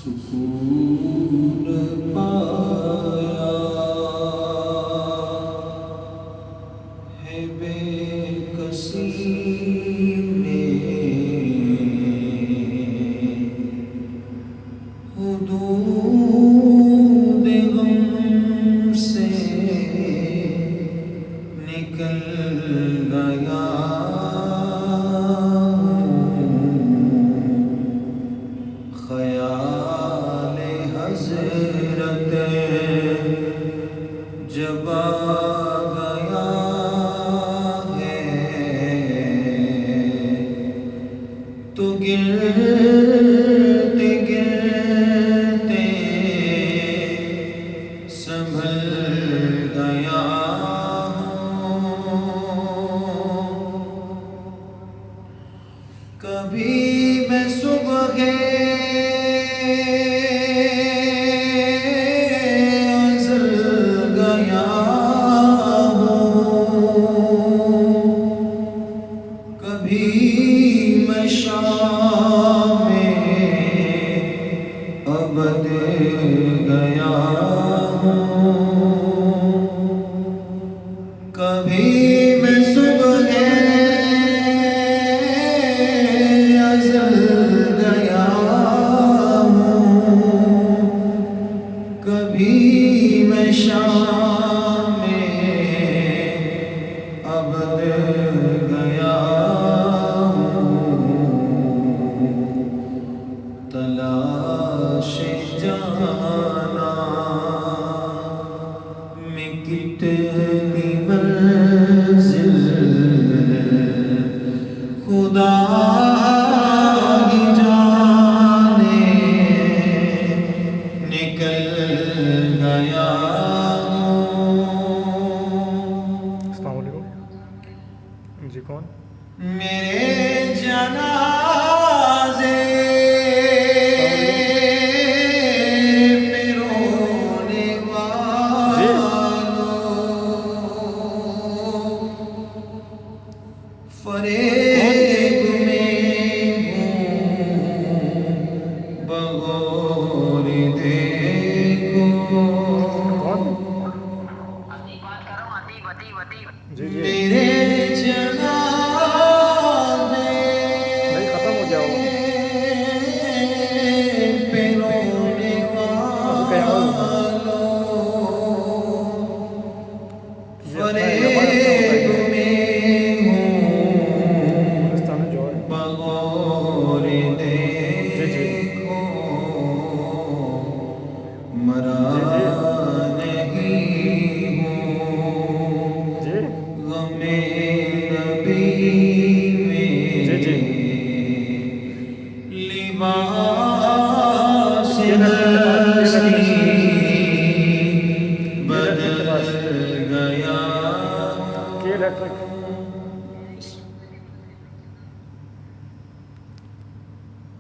سکون پایا ہے بے کسی نے حدود غم سے نکل گیا خیال حضرت جب آ گیا ہے تو گرتے گرتے سنبھل گیا کبھی میں صبح ازل گیا کبھی میں شام ابد گیا کبھی میں صبح گیا کبھی میں شام ابد گیا تلاش جانا میں کتنی منزل خدا جی کون؟ میرے جنازے پہ رونے والوں فریب میں ہوں بغور دیکھو میرے فریب میں ہوں بغور دیکھو مرا نہیں ہوں غم نبی میں لباس ہستی بدل گیا